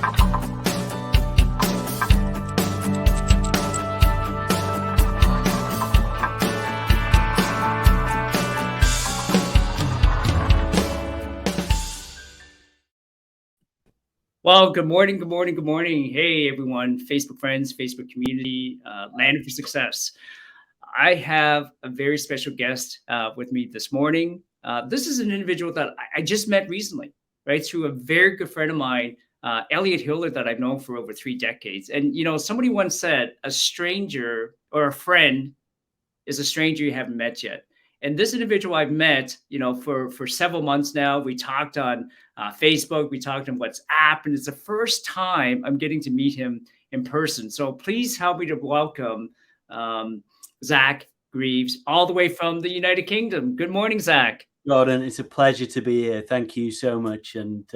Well, good morning, good morning, good morning. Hey, everyone, Facebook friends, Facebook community, Land for Success. I have a very special guest with me this morning. This is an individual that I just met recently, right, through a very good friend of mine, Elliot Hiller, that I've known for over 3 decades. And, somebody once said, a stranger or a friend is a stranger you haven't met yet. And this individual I've met, for several months now. We talked on Facebook, we talked on WhatsApp, and it's the first time I'm getting to meet him in person. So please help me to welcome Zach Greaves, all the way from the United Kingdom. Good morning, Zach. Gordon, it's a pleasure to be here. Thank you so much. And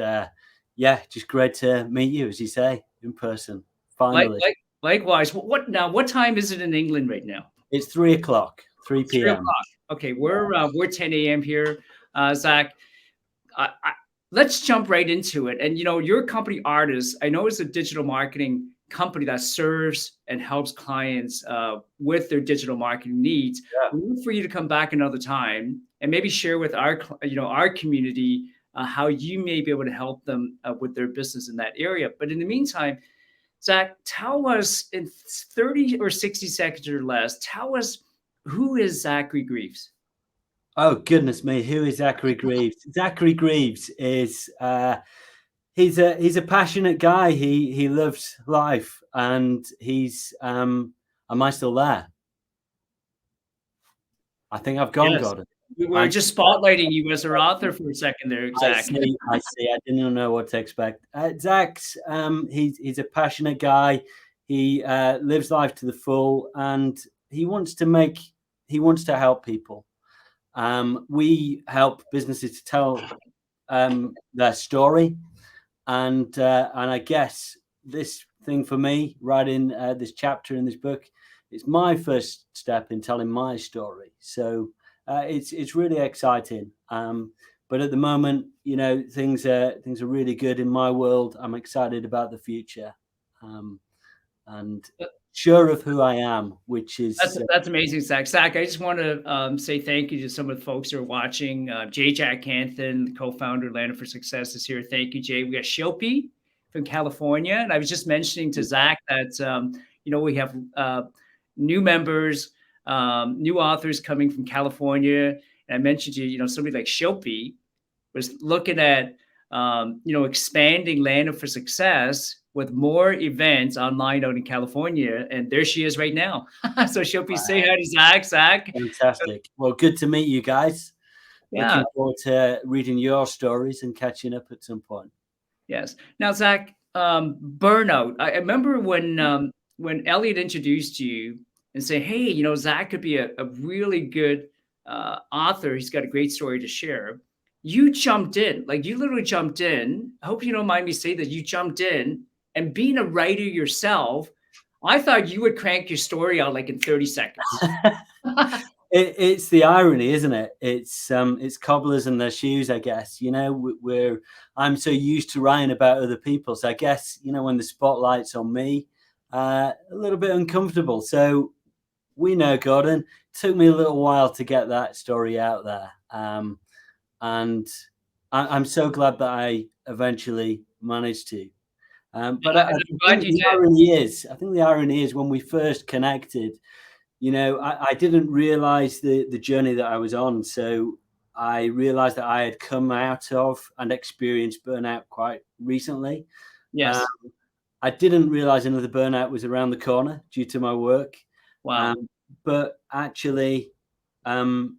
just great to meet you, as you say, in person. Finally. Likewise. What time is it in England right now? It's 3 o'clock, 3 p.m. 3 o'clock. Okay, we're 10 a.m. here, Zach. Let's jump right into it. And your company, Artus, I know it's a digital marketing company that serves and helps clients with their digital marketing needs. Yeah. We want for you to come back another time and maybe share with our community how you may be able to help them with their business in that area. But in the meantime, Zach, tell us in 30 or 60 seconds or less, tell us, who is Zachary Greaves? Oh, goodness me. Who is Zachary Greaves? Zachary Greaves is, he's a passionate guy. He loves life, and he's, am I still there? I think I've gone, Yes. Gordon. We were just spotlighting you as our author for a second there, Zach. I see. I didn't know what to expect. Zach's, he's a passionate guy. He lives life to the full, and he wants to help people. We help businesses to tell their story, and I guess this thing for me, writing this chapter in this book, it's my first step in telling my story. So it's really exciting. But at the moment, things are really good in my world. I'm excited about the future, and sure of who I am, which is that's amazing, Zach. Zach, I just want to say thank you to some of the folks who are watching. Jay Jack Canthan, the co-founder of Land for Success, is here. Thank you, Jay. We got Shilpi from California, and I was just mentioning to Zach that we have new members, new authors coming from California. And I mentioned to you, somebody like Shilpi was looking at expanding Land for Success with more events online out in California, and there she is right now. So Shilpi, say hi to Zach. Zach, fantastic. Well, good to meet you guys. Yeah. Looking forward to reading your stories and catching up at some point. Yes. Now, Zach, Burnout. I remember when Elliot introduced you and say, hey, Zach could be a really good author. He's got a great story to share. You jumped in, you literally jumped in. I hope you don't mind me saying that you jumped in, and being a writer yourself, I thought you would crank your story out in 30 seconds. It's the irony, isn't it? It's cobblers and their shoes, I guess. I'm so used to writing about other people. So I guess, when the spotlight's on me, a little bit uncomfortable. So we know, Gordon, it took me a little while to get that story out there. And I'm so glad that I eventually managed to. But I think the irony is when we first connected, I didn't realize the journey that I was on. So I realized that I had come out of and experienced burnout quite recently. Yes. I didn't realize another burnout was around the corner due to my work. Wow. But actually, the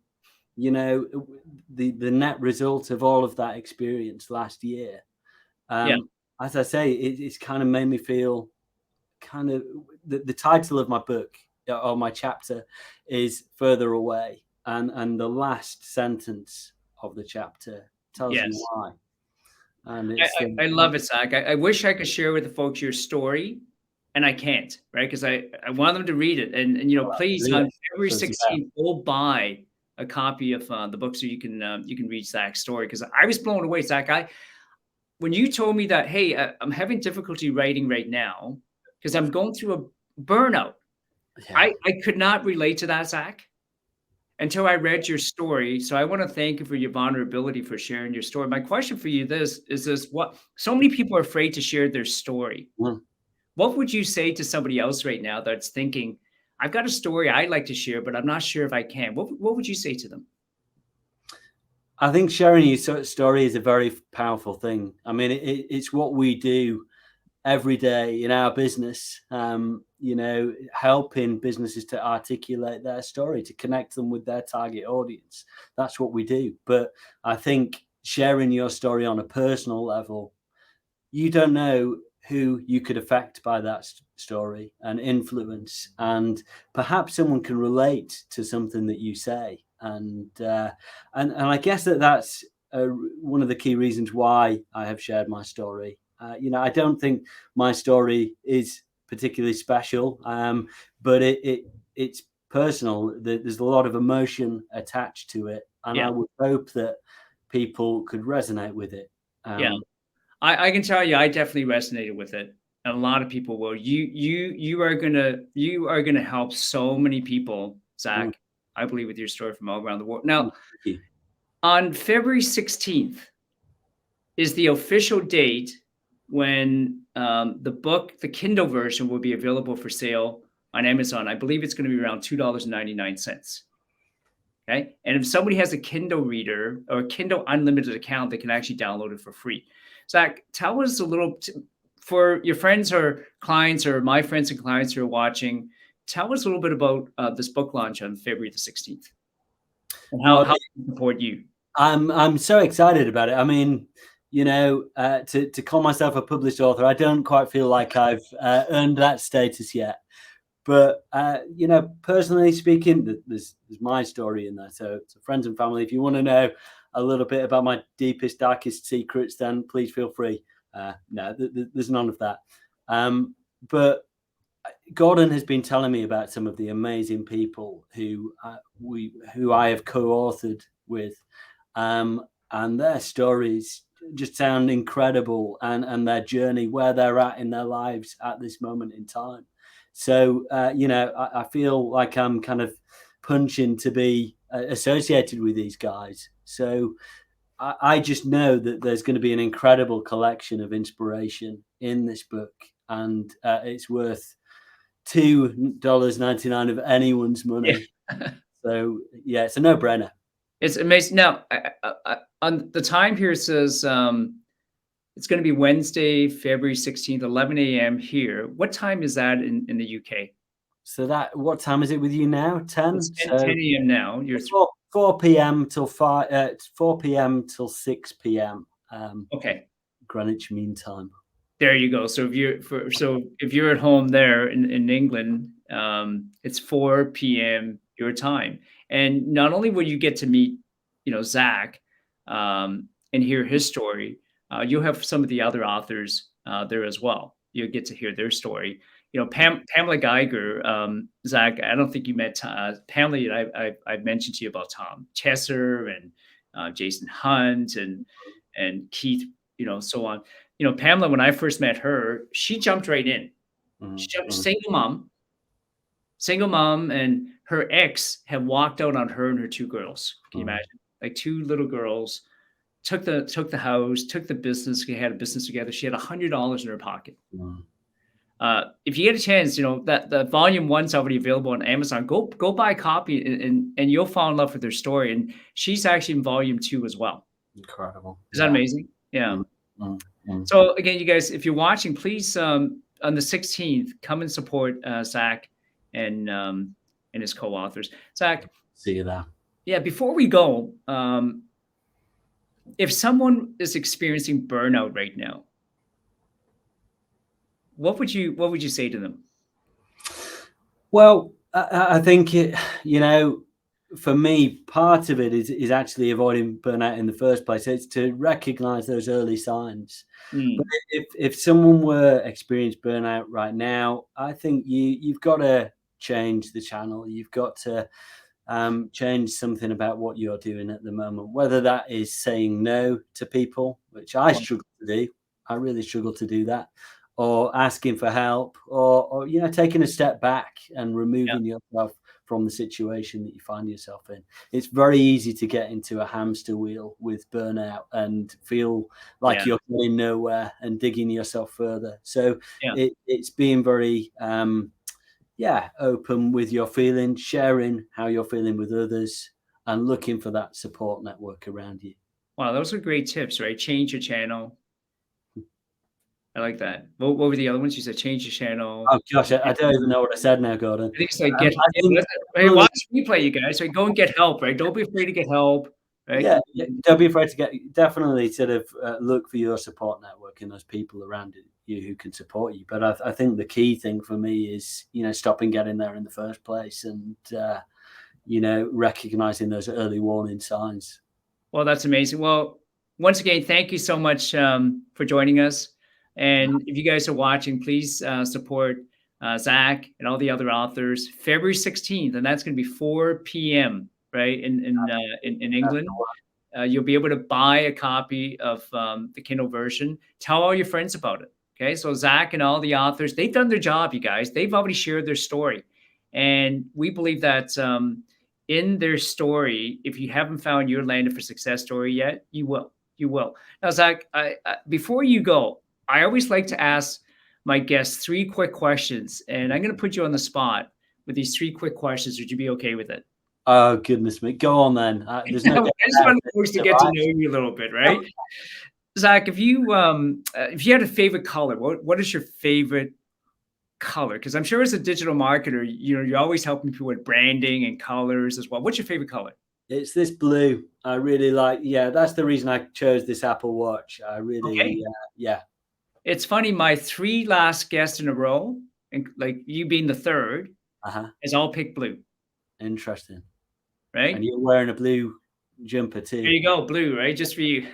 net result of all of that experience last year, as I say, it's kind of made me feel kind of the title of my book or my chapter is Further Away. And the last sentence of the chapter tells you why. And I love it, Zach. I wish I could share with the folks your story, and I can't, right? Because I want them to read it. And please, on February 16th, go buy a copy of the book so you can read Zach's story. Because I was blown away, Zach. when you told me that, hey, I'm having difficulty writing right now because I'm going through a burnout. Yeah. I could not relate to that, Zach, until I read your story. So I want to thank you for your vulnerability for sharing your story. My question for you this: what so many people are afraid to share their story. Mm. What would you say to somebody else right now that's thinking, I've got a story I'd like to share, but I'm not sure if I can? What would you say to them? I think sharing your story is a very powerful thing. I mean, it's what we do every day in our business, helping businesses to articulate their story, to connect them with their target audience. That's what we do. But I think sharing your story on a personal level, you don't know who you could affect by that story and influence, and perhaps someone can relate to something that you say, and I guess that's one of the key reasons why I have shared my story. I don't think my story is particularly special, but it's personal. There's a lot of emotion attached to it, and Yeah, I would hope that people could resonate with it. yeah. Um, I can tell you, I definitely resonated with it. And a lot of people will. You are gonna help so many people, mm, Zach. I believe with your story from all around the world. mm, Now, thank you. on February 16th is the official date when the book, the Kindle version, will be available for sale on Amazon. I believe it's going to be around $2.99. Okay. And if somebody has a Kindle reader or a Kindle Unlimited account, they can actually download it for free. Zach, tell us a little for your friends or clients or my friends and clients who are watching. Tell us a little bit about this book launch on February the 16th and Well, how to support you. I'm so excited about it. I mean, to call myself a published author, I don't quite feel like I've earned that status yet. But personally speaking, there's my story in there. So, friends and family, if you want to know a little bit about my deepest, darkest secrets, then please feel free. No, there's none of that. But Gordon has been telling me about some of the amazing people who I have co-authored with, and their stories just sound incredible, and their journey, where they're at in their lives at this moment in time. So I feel like I'm kind of punching to be associated with these guys. So I just know that there's going to be an incredible collection of inspiration in this book, and it's worth $2.99 of anyone's money. So yeah, it's a no-brainer. It's amazing. Now, on the time here, it says it's going to be Wednesday, February 16th, 11 a.m. here. What time is that in the UK? So what time is it with you now? 10. It's 10, So a.m. now. You're 4 p.m. till 4 p.m. till 6 p.m. okay. Greenwich Mean Time. There you go. So if you're at home there in England, it's 4 p.m. your time, and not only will you get to meet, Zach, and hear his story, you'll have some of the other authors there as well. You'll get to hear their story. Pamela Geiger, Zach. I don't think you met Pamela. I've mentioned to you about Tom Chesser and Jason Hunt and Keith. So on. Pamela, when I first met her, she jumped right in. She jumped Mm-hmm. single mom, and her ex had walked out on her and her two girls. Can you Mm-hmm. imagine? Like two little girls, took the house, took the business. They had a business together. She had $100 in her pocket. Mm-hmm. If you get a chance, that the volume one's already available on Amazon. Go buy a copy, and you'll fall in love with their story. And she's actually in volume 2 as well. Incredible. Is that amazing? Yeah. Mm-hmm. So again, you guys, if you're watching, please on the 16th, come and support Zach and his co-authors. Zach, See you there. yeah. Before we go, if someone is experiencing burnout right now, what would you say to them? Well, I think for me, part of it is actually avoiding burnout in the first place. It's to recognize those early signs. But if someone were experiencing burnout right now, I think you've got to change the channel. You've got to change something about what you're doing at the moment, whether that is saying no to people, which I struggle to do. I really struggle to do that, or asking for help, or taking a step back and removing yourself from the situation that you find yourself in. It's very easy to get into a hamster wheel with burnout and feel like you're going nowhere and digging yourself further. So it's being very open with your feelings, sharing how you're feeling with others, and looking for that support network around you. Wow, those are great tips, right? Change your channel. I like that. What were the other ones? You said change your channel. Oh gosh, I don't even know what I said now, Gordon. I think it's like hey, watch replay, you guys. Right, go and get help. Right, don't be afraid to get help. Right? Yeah, don't be afraid to definitely sort of look for your support network and those people around you who can support you. But I think the key thing for me is stopping getting there in the first place, and recognizing those early warning signs. Well, that's amazing. Well, once again, thank you so much for joining us. And if you guys are watching, please support Zach and all the other authors. February 16th, and that's going to be 4 p.m. right in England. You'll be able to buy a copy of the Kindle version. Tell all your friends about it. Okay, so Zach and all the authors, they've done their job, you guys. They've already shared their story, and we believe that in their story, if you haven't found your Landed for Success story yet, you will. You will. Now, Zach, before you go, I always like to ask my guests 3 quick questions, and I'm going to put you on the spot with these 3 quick questions. Would you be okay with it? Oh, goodness me. Go on then. There's no I just want to get to know you a little bit, right? Zach, if you had a favorite color, what is your favorite color? Because I'm sure as a digital marketer, you're always helping people with branding and colors as well. What's your favorite color? It's this blue. I really like. Yeah, that's the reason I chose this Apple Watch. I really, It's funny. My 3 last guests in a row, and like you being the third, has all picked blue. Interesting. Right? And you're wearing a blue jumper too. There you go, blue, right? Just for you.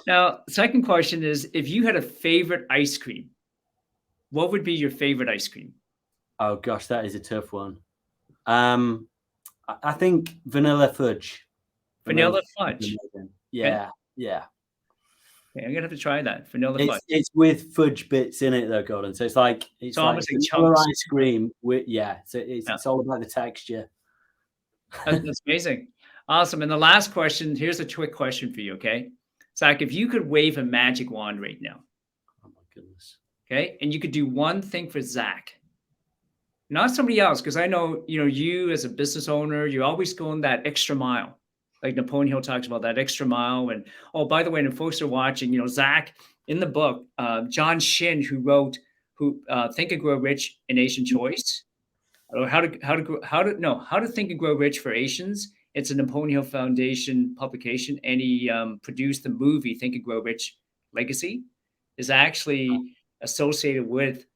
Now, second question is, if you had a favorite ice cream, what would be your favorite ice cream? Oh gosh, that is a tough one. I think vanilla fudge. Vanilla fudge. Yeah, yeah. Okay, I'm gonna have to try that. Vanilla fudge. It's with fudge bits in it though, Gordon. So it's like vanilla ice cream with So it's all about the texture. That's amazing. Awesome. And the last question, here's a quick question for you, okay? Zach, if you could wave a magic wand right now. Oh my goodness. Okay, and you could do one thing for Zach, not somebody else, because I know you as a business owner, you're always going that extra mile. Like Napoleon Hill talks about that extra mile. And by the way, when folks are watching, Zach in the book, John Shin, who wrote Think and Grow Rich in Asian Choice, or how to Think and Grow Rich for Asians. It's a Napoleon Hill Foundation publication, and he produced the movie Think and Grow Rich Legacy. Is actually associated with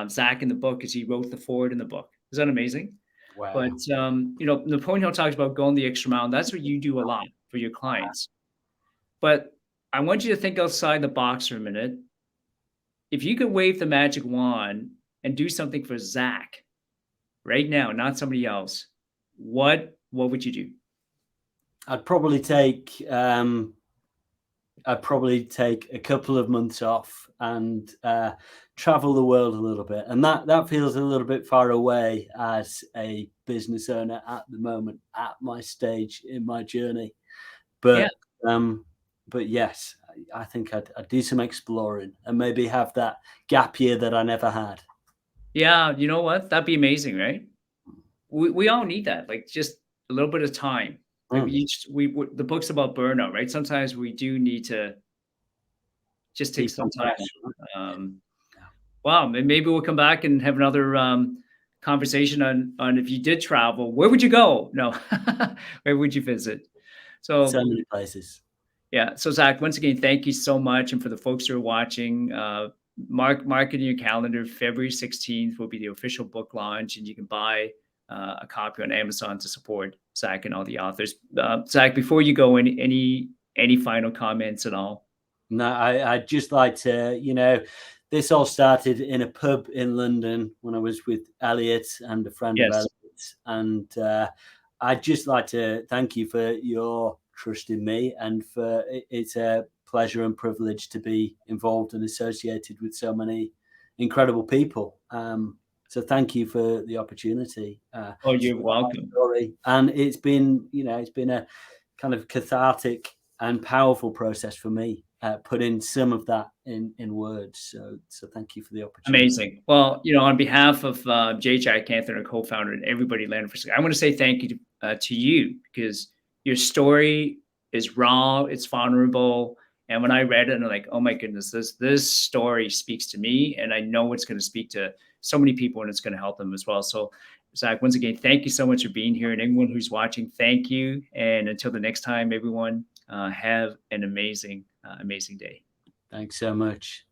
Zach in the book, because he wrote the forward in the book. Is that amazing? Wow. But Napoleon Hill talks about going the extra mile. And that's what you do a lot for your clients. But I want you to think outside the box for a minute. If you could wave the magic wand and do something for Zach right now, not somebody else, what would you do? I'd probably take a couple of months off and travel the world a little bit. And that feels a little bit far away as a business owner at the moment, at my stage in my journey. But yes, I think I'd do some exploring and maybe have that gap year that I never had. Yeah, you know what? That'd be amazing, right? We all need that, like just a little bit of time. Like the book's about burnout, right? Sometimes we do need to just take some time. Wow, maybe we'll come back and have another conversation on if you did travel, where would you go? No, where would you visit? So many places. Yeah. So Zach, once again, thank you so much. And for the folks who are watching, mark it in your calendar. February 16th will be the official book launch, and you can buy a copy on Amazon to support Zach and all the authors. Zach, before you go, any final comments at all? No, I'd just like to, this all started in a pub in London when I was with Elliot and a friend of Elliot's. And I'd just like to thank you for your trust in me, and for it's a pleasure and privilege to be involved and associated with so many incredible people. So thank you for the opportunity. Oh, you're Share my welcome. story. And it's been, it's been a kind of cathartic and powerful process for me, putting some of that in words. So thank you for the opportunity. Amazing. Well, on behalf of Jay Jack Anthony, our co-founder, and everybody at Land for Success, I want to say thank you to you, because your story is raw, it's vulnerable, and when I read it, I'm like, oh my goodness, this story speaks to me, and I know it's going to speak to so many people, and it's going to help them as well. So, Zach, once again, thank you so much for being here, and everyone who's watching, thank you. And until the next time, everyone, have an amazing day. Thanks so much.